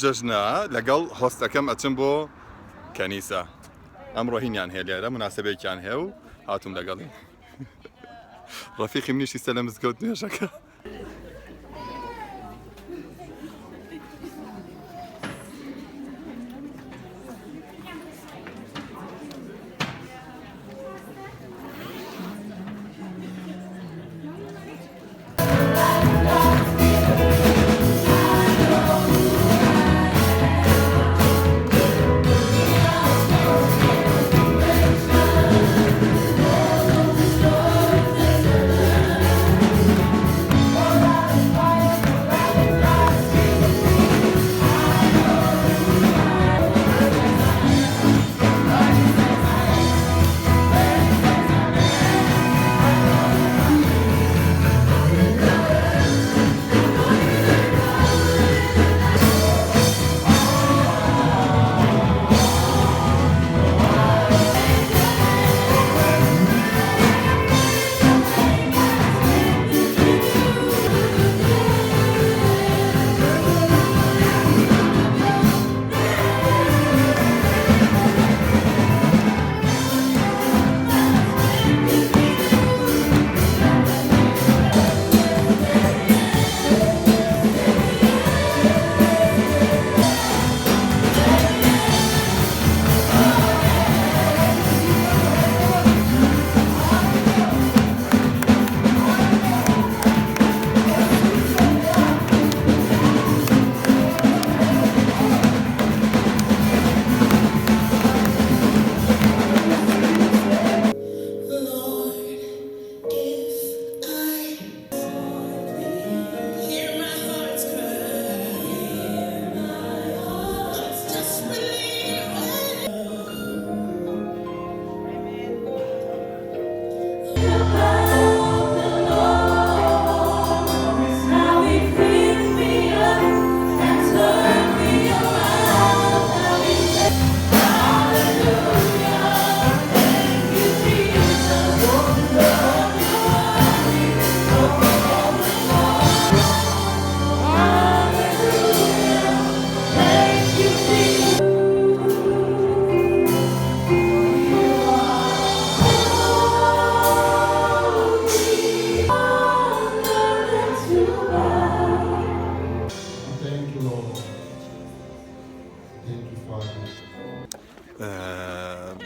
جەژنە لەگەڵ هۆستەکەم ئەچم بۆ کەنیسە ئەمڕۆ هینیان هەیە لێرە مناسبەیەکیان هەیە و هاتووم لەگەڵی ڕەفیقی منیشی سە لە مزگەوت نوێژەکە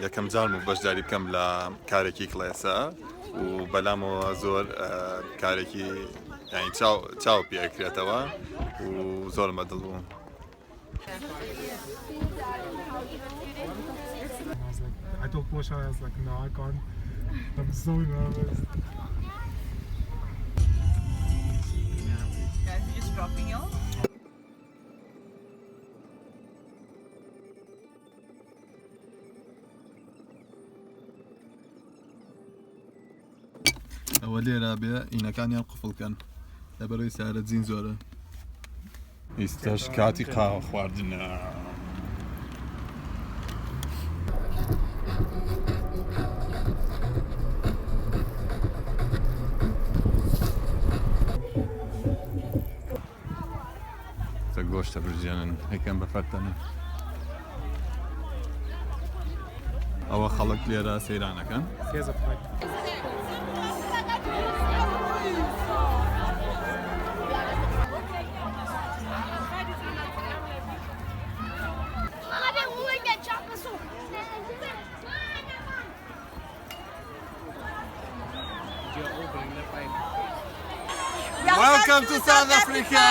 یەکەم جارم و بەشداری بکەم لە کارێکی کڵێسە و بەلامەوە زۆر کارێکی چاو پێکرێتەوە و زۆرمە دڵ بووم. I told Moshe, I was like, no, I can't. I'm so nervous. Guys, you're just dropping you off? ئەوە لێرا بێ ئینەکانیان قفڵکەن لەبەرەوەی سارە جین زۆرە ئیستەش کاتی قاوە خواردنە. گۆشتە برژێنن هەکەم بەفەرتەنە. ئەوە خەڵک لێرە سەیرانەکەن. Welcome to South Africa!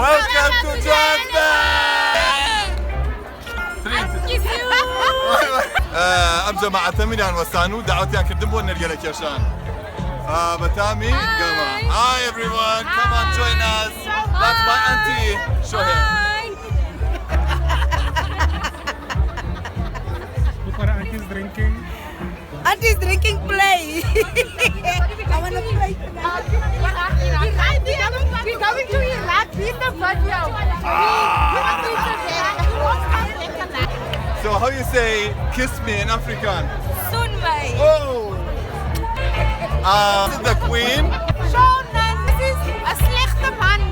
Welcome to Joburg! ئەم جەماعەتە منیان وەستان و داوەتیان کردم بۆ نەرگەلە کێشان. بەتامی گەڵا. Hi everyone! Come on join us! That's my auntie! Show her! Look what auntie's drinking. Auntie's drinking play! I want to play. We're going to Iraq. He's the first one. So how you say kiss me in Afrikaan? Soon, mate. Oh! This is the queen. Schonen, this is a slechte Mann.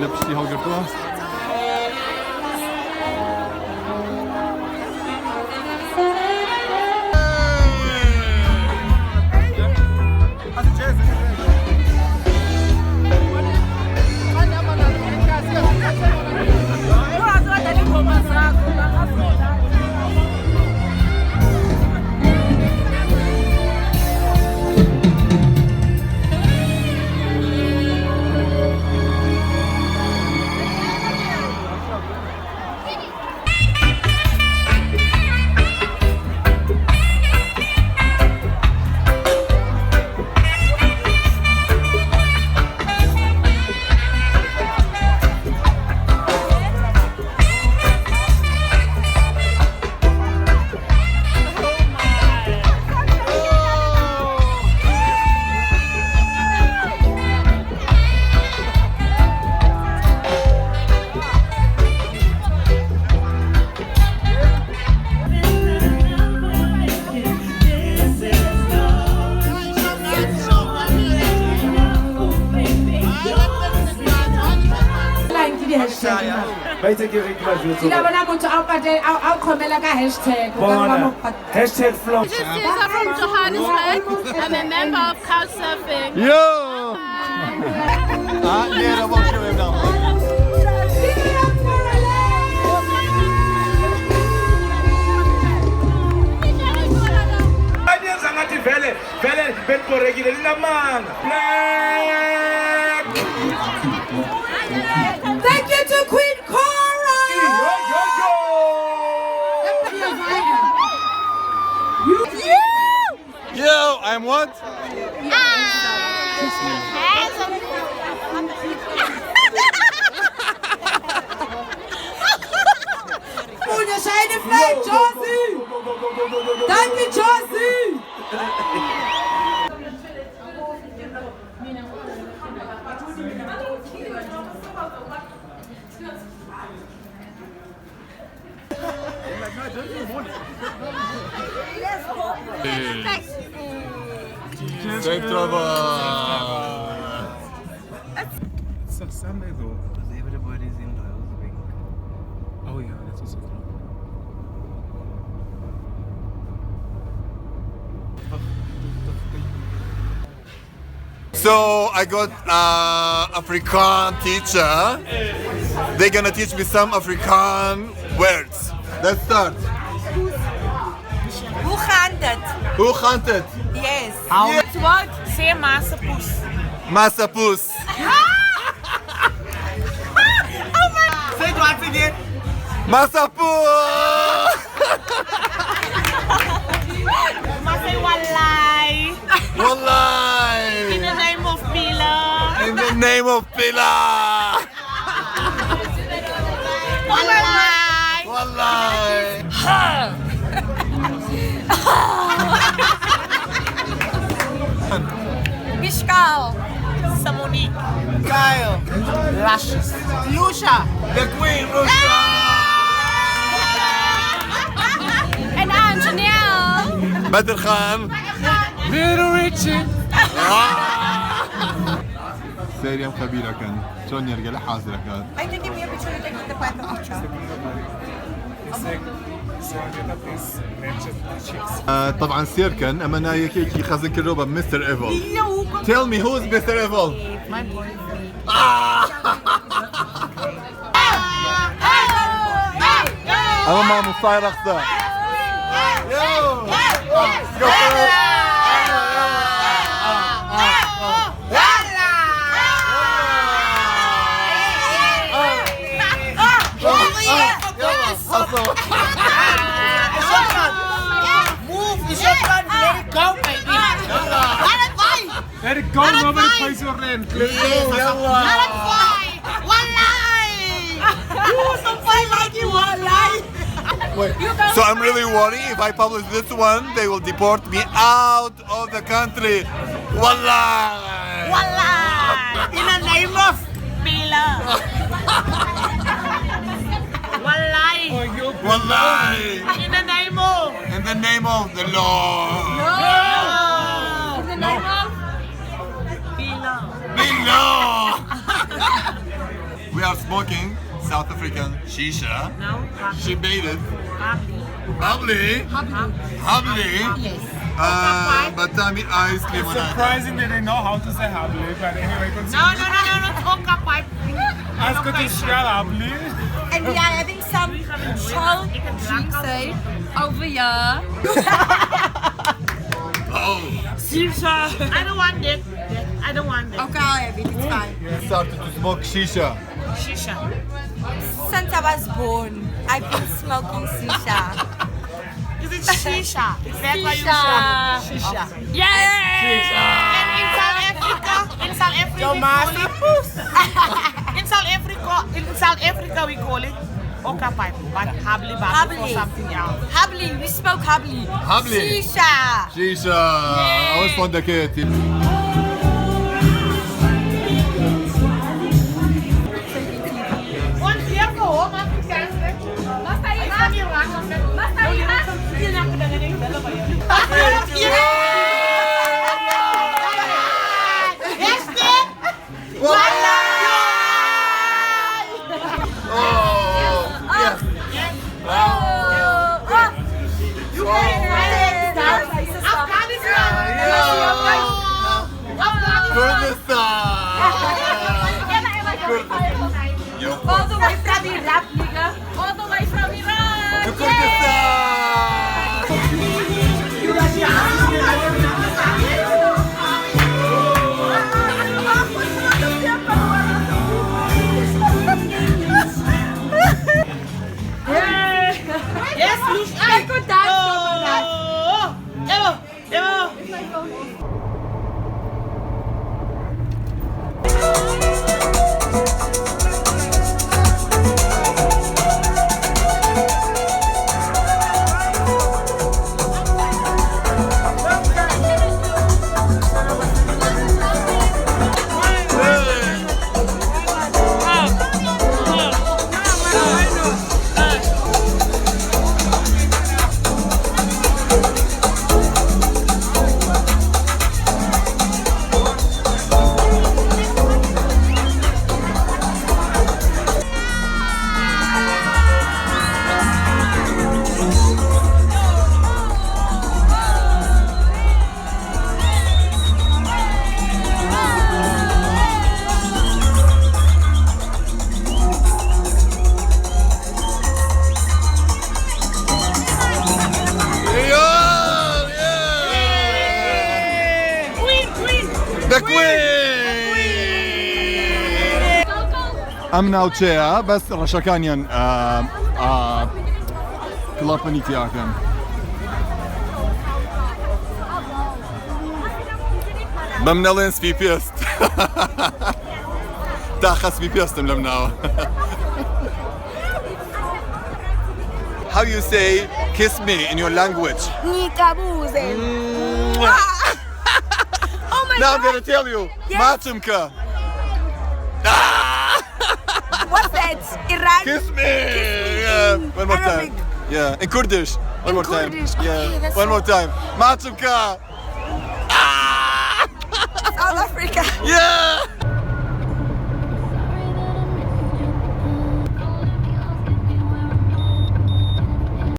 لە پشتی هەڵگرتووە Sila ba na kung saan pa din, ang kumelaga hashtag. Hashtag vlog. This is from Johannesburg. I'm a member of Couchsurfing. Yo! Nee, dat mag je even dan. Vele, ben corregire la man. Thank you to Queen Cora! Yo, I'm what? Moeder, zijn de vlek, Josie! Dank je, Josie! Safe travel. It's a Sunday though. Because everybody's in Rosebank. Oh yeah, that's also true. So I got Afrikaan teacher. They're gonna teach me some Afrikaan words. Let's start. Hoe gaat het? Hoe gaat het? Yes. Yes. Wat? Say massapus. Massapus. Say it once again. Massapus. Say wallahi. Wallahi. In the name of Pilar. In the name of Pilar. Wallahi. Wallahi. Mishkal. Samonique. Kyle. Lashes. Lucia. The Queen Russia. And Anjanelle. درخان. Little Richie. سيريم خبيرة كان شلون يرجع حاضرة كان I think if you have to take the part of the طبعا سيركن اما انا يكي خازن كروبا مستر ايفل Tell me who's Mr. Evil My boyfriend. انا ما مصاير اخذه Let it go, nobody pays your rent. Let's go. So I'm really worried if I publish this one, they will deport me out of the country. Wallah! Wallah! In the name of Pilar. Wallahi. Wallahi! In the name of. In the name of the Lord. In the name of Pilar. Billah! We we are smoking South African shisha. No. She made it. Bubbly. Habli. Yes. But Tammy ice cream on that. Surprising that they know how to say habli, but anyway, No. Coca pipe. ask her to spell habli. And we are having some chill drinks over here. Oh. Shisha. I don't want it. I don't want it. Okay, I'll have it, it's fine. Started to smoke shisha. Shisha. Since I was born, I've been smoking shisha. Is it shisha? Is that why you Shisha. say shisha? Yes! And in South Africa, in South Africa we call it Oka pipe, but habli Habli. for something else. Habli, we smoke habli. Habli. Shisha. Shisha. I was from the kid. One here for home, I'm All the way from Iraq, nigga. All the way from Iraq. Yes, Lush. I could dance. ئەم ناوچەیە بەس ڕەشەکانیان کڵەپنی تیاکەن. بەم نەڵێن سپی پێست تا خەسپی پێستم لەم ناوە. How you say kiss me in your language? Nikabuze. Oh my Now I'm god. gonna tell you. Yes. Maçımka. What's that? Iran? Kiss me. Yeah. One more time. Arabic. Yeah. In Kurdish. One more time. Kurdish. Yeah. Okay, that's One more time. Maçımka.